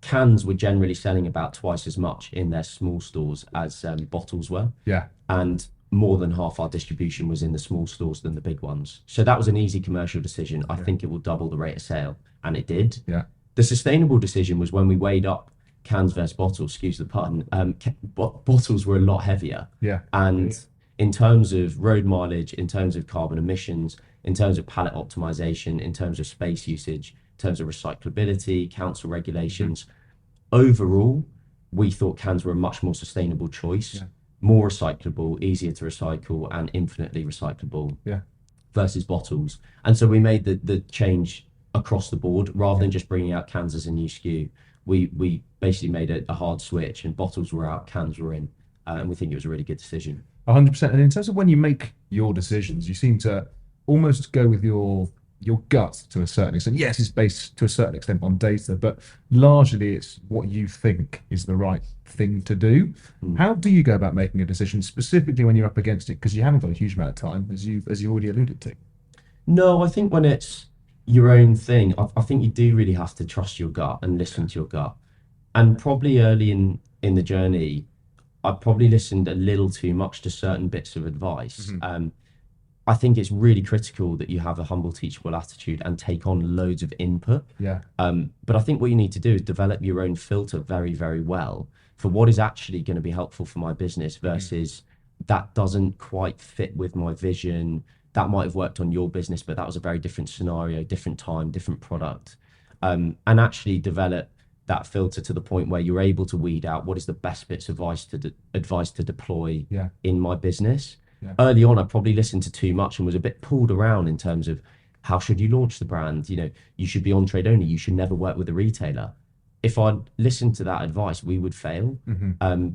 Cans were generally selling about twice as much in their small stores as bottles were. Yeah. And more than half our distribution was in the small stores than the big ones. So that was an easy commercial decision. I think it will double the rate of sale. And it did. Yeah. The sustainable decision was when we weighed up cans versus bottles, excuse the pun, bottles were a lot heavier. Yeah. And in terms of road mileage, in terms of carbon emissions, in terms of pallet optimization, in terms of space usage, in terms of recyclability, council regulations, overall, we thought cans were a much more sustainable choice, more recyclable, easier to recycle, and infinitely recyclable versus bottles. And so we made the change across the board rather than just bringing out cans as a new SKU. We basically made a hard switch, and bottles were out, cans were in, and we think it was a really good decision. 100%. And in terms of when you make your decisions, you seem to almost go with your gut to a certain extent. Yes, it's based to a certain extent on data, but largely it's what you think is the right thing to do. How do you go about making a decision, specifically when you're up against it? Because you haven't got a huge amount of time, as you already alluded to. No, I think when it's your own thing, I think you do really have to trust your gut and listen to your gut. And probably early in the journey, I probably listened a little too much to certain bits of advice. I think it's really critical that you have a humble, teachable attitude and take on loads of input. Yeah. But I think what you need to do is develop your own filter very, very well for what is actually going to be helpful for my business versus that doesn't quite fit with my vision. That might have worked on your business, but that was a very different scenario, different time, different product. And actually develop that filter to the point where you're able to weed out what is the best bits of advice to deploy in my business. Early on, I probably listened to too much and was a bit pulled around in terms of how should you launch the brand? You should be on trade only. You should never work with a retailer. If I'd listened to that advice, we would fail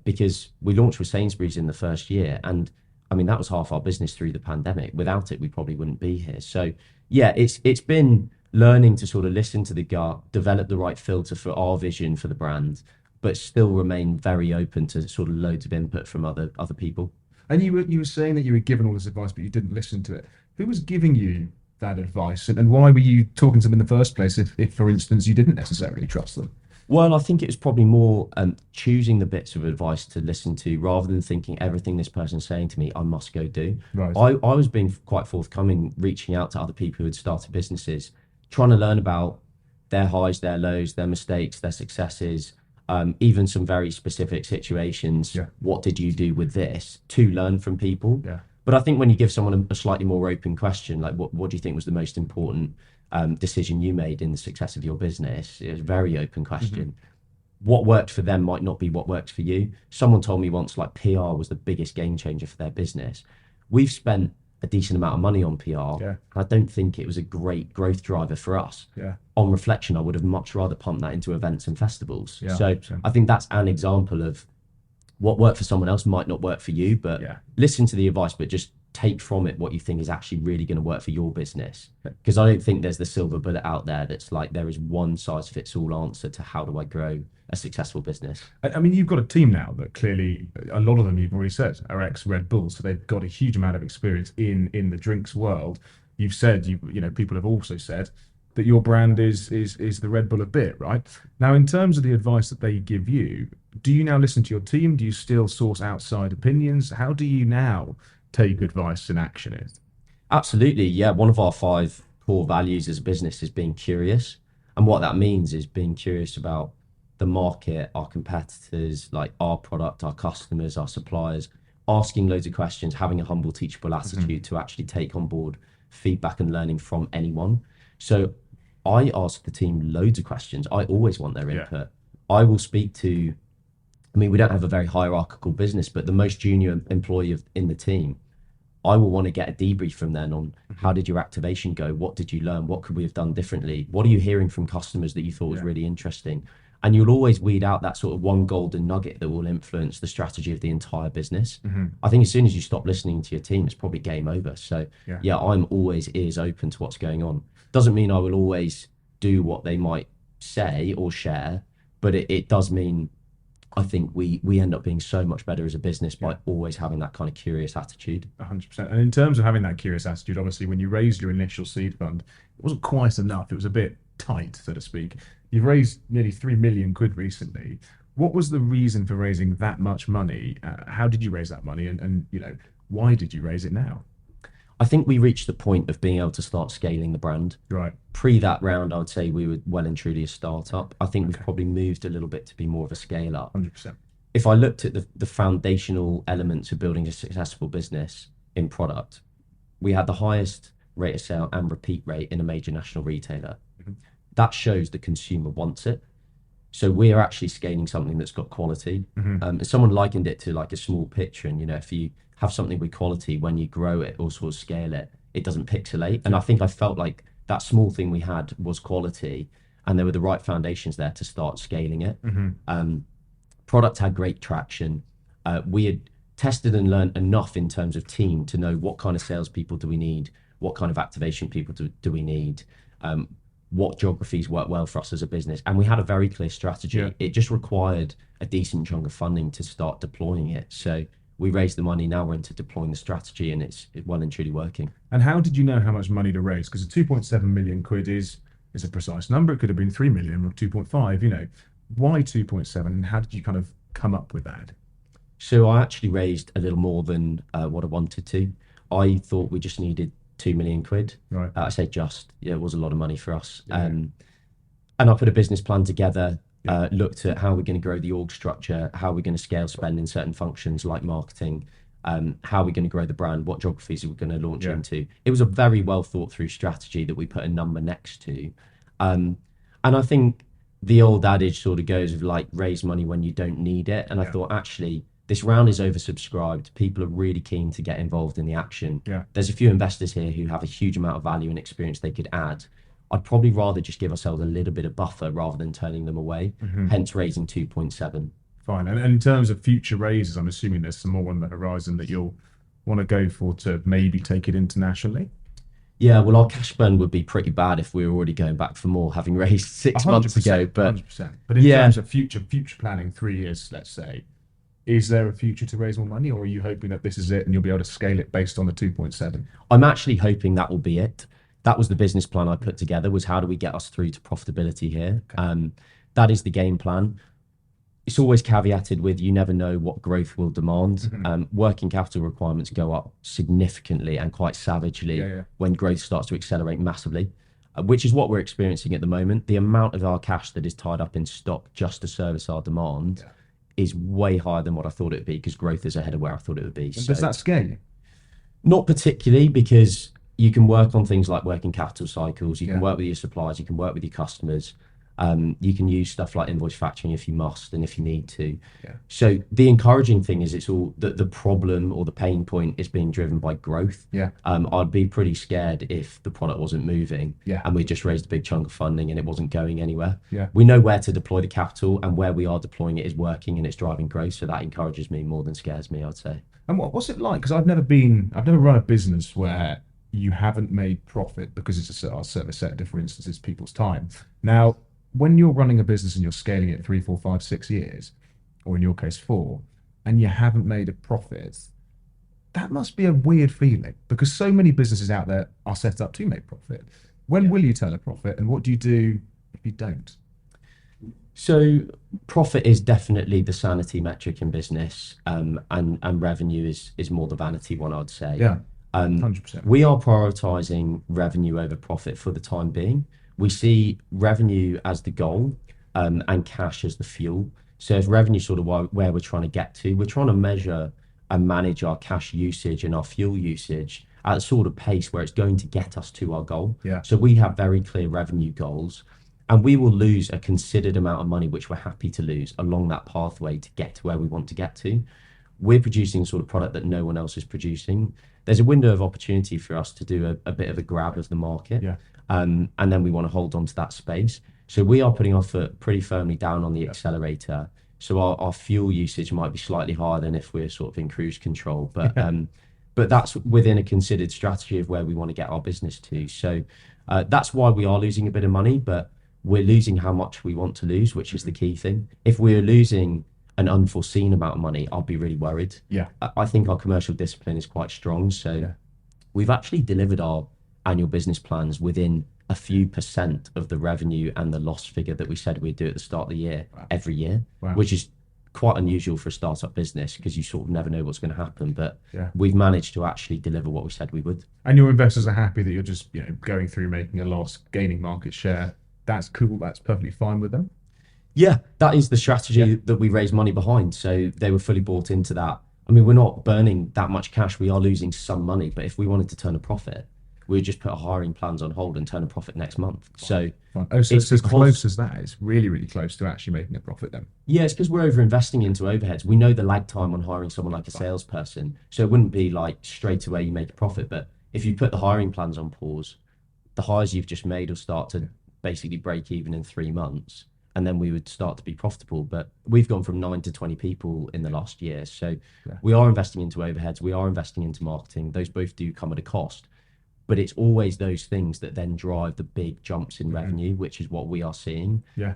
because we launched with Sainsbury's in the first year. And I mean, that was half our business through the pandemic. Without it, we probably wouldn't be here. So yeah, it's been learning to sort of listen to the gut, develop the right filter for our vision for the brand, but still remain very open to sort of loads of input from other people. And you were saying that you were given all this advice, but you didn't listen to it. Who was giving you that advice, and why were you talking to them in the first place if, for instance, you didn't necessarily trust them? Well, I think it was probably more choosing the bits of advice to listen to rather than thinking everything this person's saying to me, I must go do. Right. I was being quite forthcoming, reaching out to other people who had started businesses, trying to learn about their highs, their lows, their mistakes, their successes, even some very specific situations. What did you do with this, to learn from people? But I think when you give someone a slightly more open question, like what do you think was the most important decision you made in the success of your business? It's a very open question. What worked for them might not be what works for you. Someone told me once, like, PR was the biggest game changer for their business. We've spent a decent amount of money on PR. I don't think it was a great growth driver for us. On reflection, I would have much rather pumped that into events and festivals. So I think that's an example of what worked for someone else might not work for you, but listen to the advice, but just take from it what you think is actually really going to work for your business. Because I don't think there's the silver bullet out there that's like there is one size fits all answer to how do I grow a successful business. I mean, you've got a team now that clearly, a lot of them you've already said are ex Red Bull, so they've got a huge amount of experience in the drinks world. You've said, people have also said that your brand is the Red Bull of beer, right? Now, in terms of the advice that they give you, do you now listen to your team? Do you still source outside opinions? How do you now take advice and action it? Absolutely, yeah. One of our 5 core values as a business is being curious. And what that means is being curious about the market, our competitors, like our product, our customers, our suppliers, asking loads of questions, having a humble, teachable attitude to actually take on board feedback and learning from anyone. So I ask the team loads of questions. I always want their input. I will speak to I mean, we don't have a very hierarchical business, but the most junior employee in the team, I will want to get a debrief from them on how did your activation go? What did you learn? What could we have done differently? What are you hearing from customers that you thought was really interesting? And you'll always weed out that sort of one golden nugget that will influence the strategy of the entire business. I think as soon as you stop listening to your team, it's probably game over. So yeah, I'm always ears open to what's going on. Doesn't mean I will always do what they might say or share, but it does mean I think we end up being so much better as a business by always having that kind of curious attitude. 100%. And in terms of having that curious attitude, obviously, when you raised your initial seed fund, it wasn't quite enough. It was a bit tight, so to speak. You've raised nearly 3 million quid recently. What was the reason for raising that much money? How did you raise that money? And why did you raise it now? I think we reached the point of being able to start scaling the brand. Right. Pre that round, I would say we were well and truly a startup. I think we've probably moved a little bit to be more of a scale up. 100%. If I looked at the foundational elements of building a successful business in product, we had the highest rate of sale and repeat rate in a major national retailer. That shows the consumer wants it. So we are actually scaling something that's got quality. Someone likened it to like a small picture, and if you have something with quality, when you grow it or sort of scale it, it doesn't pixelate. And I think I felt like that small thing we had was quality, and there were the right foundations there to start scaling it. Product had great traction. We had tested and learned enough in terms of team to know what kind of salespeople do we need, what kind of activation people do we need, what geographies work well for us as a business. And we had a very clear strategy. It just required a decent chunk of funding to start deploying it. So we raised the money, now we're into deploying the strategy, and it's well and truly working. And how did you know how much money to raise? Because 2.7 million quid is a precise number. It could have been 3 million or 2.5, Why 2.7, and how did you kind of come up with that? So I actually raised a little more than what I wanted to. I thought we just needed 2 million quid. Right. I say it was a lot of money for us. And I put a business plan together, looked at how we're going to grow the org structure, how we're going to scale spend in certain functions like marketing, how we're going to grow the brand, what geographies are we going to launch into. It was a very well thought through strategy that we put a number next to. And I think the old adage sort of goes of like, raise money when you don't need it. And I thought, actually, this round is oversubscribed. People are really keen to get involved in the action. There's a few investors here who have a huge amount of value and experience they could add. I'd probably rather just give ourselves a little bit of buffer rather than turning them away, hence raising 2.7. Fine. And in terms of future raises, I'm assuming there's some more on the horizon that you'll want to go for to maybe take it internationally? Yeah, well, our cash burn would be pretty bad if we were already going back for more, having raised 6 months ago. But 100%. But in terms of future planning, 3 years, let's say, is there a future to raise more money, or are you hoping that this is it and you'll be able to scale it based on the 2.7? I'm actually hoping that will be it. That was the business plan I put together, was how do we get us through to profitability here? That is the game plan. It's always caveated with you never know what growth will demand. Working capital requirements go up significantly and quite savagely when growth starts to accelerate massively, which is what we're experiencing at the moment. The amount of our cash that is tied up in stock just to service our demand is way higher than what I thought it would be, because growth is ahead of where I thought it would be. So, does that scare you? Not particularly, because you can work on things like working capital cycles. You can work with your suppliers. You can work with your customers. You can use stuff like invoice factoring if you must and if you need to. So the encouraging thing is it's all that the problem or the pain point is being driven by growth. I'd be pretty scared if the product wasn't moving and we just raised a big chunk of funding and it wasn't going anywhere. We know where to deploy the capital, and where we are deploying it is working and it's driving growth. So that encourages me more than scares me, I'd say. And what's it like? Because I've never run a business where you haven't made profit because it's a service sector, for instance, it's people's time. Now, when you're running a business and you're scaling it 3, 4, 5, 6 years, or in your case 4, and you haven't made a profit, that must be a weird feeling, because so many businesses out there are set up to make profit. When will you turn a profit, and what do you do if you don't? So profit is definitely the sanity metric in business, and revenue is more the vanity one, I'd say. 100%. We are prioritizing revenue over profit for the time being. We see revenue as the goal, and cash as the fuel. So if revenue sort of where we're trying to get to, we're trying to measure and manage our cash usage and our fuel usage at a sort of pace where it's going to get us to our goal. So we have very clear revenue goals. And we will lose a considered amount of money, which we're happy to lose along that pathway to get to where we want to get to. We're producing a sort of product that no one else is producing. There's a window of opportunity for us to do a bit of a grab of the market. Yeah. And then we want to hold on to that space. So we are putting our foot pretty firmly down on the accelerator. So our fuel usage might be slightly higher than if we're sort of in cruise control, but that's within a considered strategy of where we want to get our business to. So that's why we are losing a bit of money, but we're losing how much we want to lose, which is the key thing. If we're losing an unforeseen amount of money, I'll be really worried. Yeah. I think our commercial discipline is quite strong. So we've actually delivered our annual business plans within a few percent of the revenue and the loss figure that we said we'd do at the start of the year, every year, which is quite unusual for a startup business because you sort of never know what's going to happen. But we've managed to actually deliver what we said we would. And your investors are happy that you're just going through making a loss, gaining market share. That's cool. That's perfectly fine with them. Yeah, that is the strategy that we raised money behind. So they were fully bought into that. I mean, we're not burning that much cash. We are losing some money, but if we wanted to turn a profit, we would just put our hiring plans on hold and turn a profit next month. So it's as close as that. It's really, really close to actually making a profit then. Yeah, it's because we're over investing into overheads. We know the lag time on hiring someone like a salesperson. So it wouldn't be like straight away you make a profit. But if you put the hiring plans on pause, the hires you've just made will start to basically break even in 3 months. And then we would start to be profitable. But we've gone from 9 to 20 people in the last year. So we are investing into overheads. We are investing into marketing. Those both do come at a cost. But it's always those things that then drive the big jumps in revenue, which is what we are seeing. Yeah.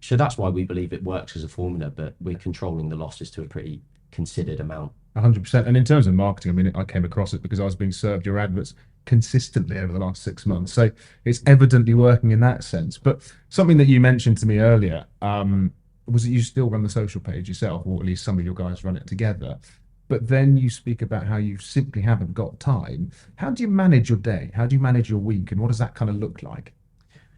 So that's why we believe it works as a formula, but we're controlling the losses to a pretty considered amount. 100%. And in terms of marketing, I mean, I came across it because I was being served your adverts consistently over the last 6 months. So it's evidently working in that sense. But something that you mentioned to me earlier was that you still run the social page yourself, or at least some of your guys run it together. But then you speak about how you simply haven't got time. How do you manage your day? How do you manage your week? And what does that kind of look like?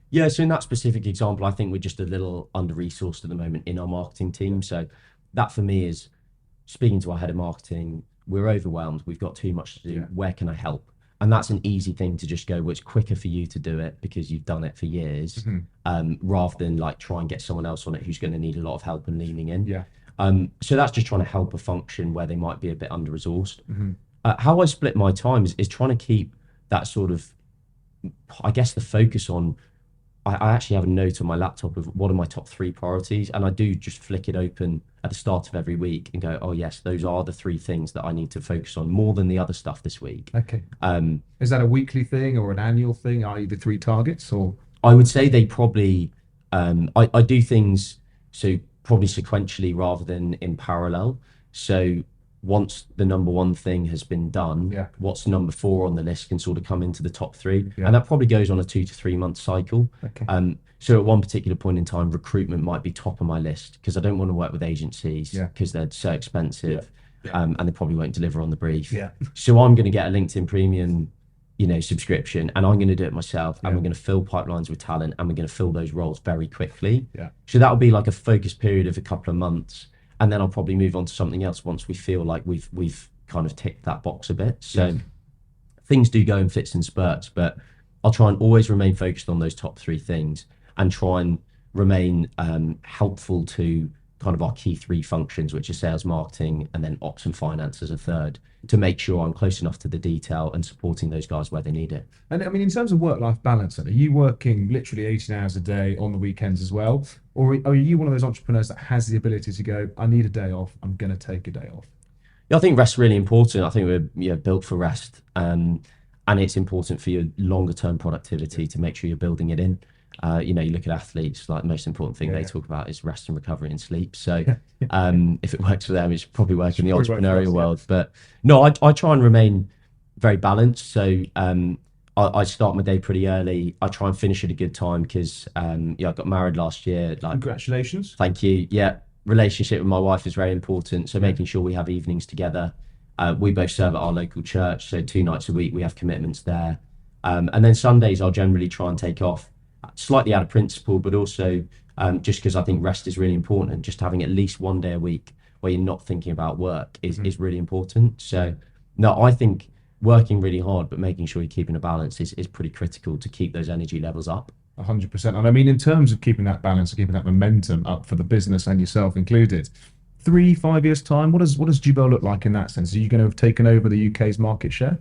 Yeah, so in that specific example, I think we're just a little under-resourced at the moment in our marketing team. So that for me is speaking to our head of marketing, we're overwhelmed. We've got too much to do. Where can I help? And that's an easy thing to just go, well, it's quicker for you to do it because you've done it for years, rather than like try and get someone else on it who's going to need a lot of help and leaning in. Yeah. So that's just trying to help a function where they might be a bit under-resourced. How I split my time is trying to keep that sort of, I guess, the focus on, I actually have a note on my laptop of what are my top 3 priorities. And I do just flick it open at the start of every week and go, oh yes, those are the 3 things that I need to focus on more than the other stuff this week. Okay. Is that a weekly thing or an annual thing? Are you the 3 targets or? I would say they probably, I do things, so probably sequentially rather than in parallel. So once the number 1 thing has been done, what's number 4 on the list can sort of come into the top 3. And that probably goes on a 2 to 3 month cycle. Okay. So at one particular point in time, recruitment might be top of my list because I don't want to work with agencies because they're so expensive and they probably won't deliver on the brief. So I'm going to get a LinkedIn Premium subscription, and I'm going to do it myself, and we're going to fill pipelines with talent, and we're going to fill those roles very quickly. So that'll be like a focus period of a couple of months, and then I'll probably move on to something else once we feel like we've kind of ticked that box a bit. So things do go in fits and spurts, but I'll try and always remain focused on those top 3 things and try and remain helpful to kind of our key 3 functions, which are sales, marketing, and then ops and finance as a third, to make sure I'm close enough to the detail and supporting those guys where they need it. And I mean, in terms of work-life balance, are you working literally 18 hours a day on the weekends as well? Or are you one of those entrepreneurs that has the ability to go, I need a day off, I'm going to take a day off? Yeah, I think rest's really important. I think we're built for rest. And it's important for your longer-term productivity to make sure you're building it in. You look at athletes, like the most important thing they talk about is rest and recovery and sleep. So if it works for them, it's probably working in the entrepreneurial world. But no, I try and remain very balanced. So I start my day pretty early. I try and finish at a good time because I got married last year. Congratulations. Thank you. Yeah, relationship with my wife is very important. So making sure we have evenings together. We both serve at our local church. So 2 nights a week we have commitments there. And then Sundays I'll generally try and take off. Slightly out of principle, but also just because I think rest is really important, and just having at least 1 day a week where you're not thinking about work is really important. So no, I think working really hard but making sure you're keeping a balance is pretty critical to keep those energy levels up. 100%. And I mean, in terms of keeping that balance and keeping that momentum up for the business and yourself included, 3-5 years time, what does Jubel look like in that sense? Are you going to have taken over the UK's market share?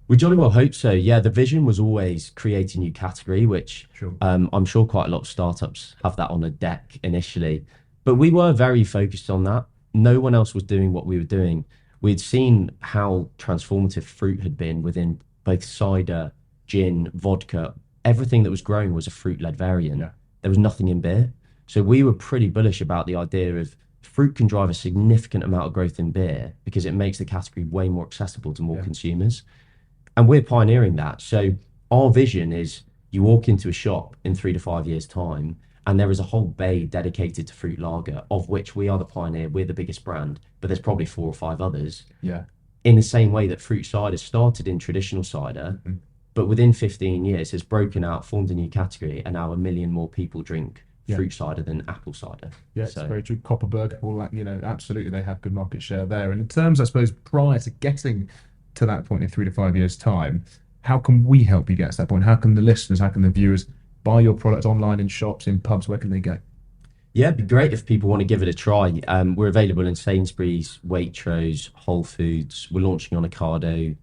We jolly well hope so. Yeah, the vision was always create a new category, which Sure. I'm sure quite a lot of startups have that on a deck initially. But we were very focused on that. No one else was doing what we were doing. We'd seen how transformative fruit had been within both cider, gin, vodka. Everything that was growing was a fruit-led variant. Yeah. There was nothing in beer. So we were pretty bullish about the idea of fruit can drive a significant amount of growth in beer because it makes the category way more accessible to more consumers. And we're pioneering that. So our vision is you walk into a shop in 3 to 5 years' time, and there is a whole bay dedicated to fruit lager, of which we are the pioneer. We're the biggest brand, but there's probably 4 or 5 others. Yeah. In the same way that fruit cider started in traditional cider, but within 15 years has broken out, formed a new category, and now 1 million more people drink fruit cider than apple cider. Yeah, it's very true. Copperberg, all that, absolutely, they have good market share there. And in terms, I suppose, prior to getting to that point in 3 to 5 years' time, how can we help you get to that point? How can the listeners, how can the viewers buy your product online, in shops, in pubs? Where can they go? Yeah, it'd be great if people want to give it a try. We're available in Sainsbury's, Waitrose, Whole Foods. We're launching on Ocado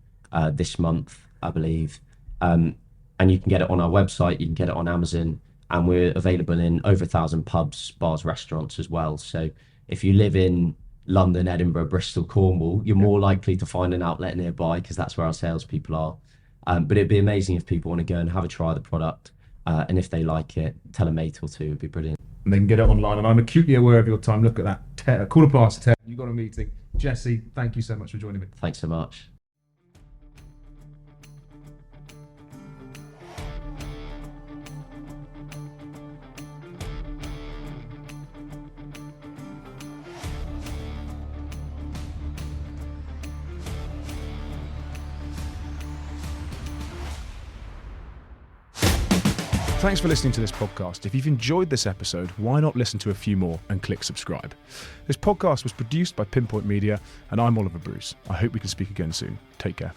this month, I believe. And you can get it on our website, you can get it on Amazon, and we're available in over 1,000 pubs, bars, restaurants as well. So if you live in London, Edinburgh, Bristol, Cornwall, you're more likely to find an outlet nearby because that's where our salespeople are. But it'd be amazing if people want to go and have a try of the product. And if they like it, tell a mate or two, it'd be brilliant. And they can get it online. And I'm acutely aware of your time. Look at that, 10:15. You've got a meeting. Jesse, thank you so much for joining me. Thanks so much. Thanks for listening to this podcast. If you've enjoyed this episode, why not listen to a few more and click subscribe? This podcast was produced by Pinpoint Media, and I'm Oliver Bruce. I hope we can speak again soon. Take care.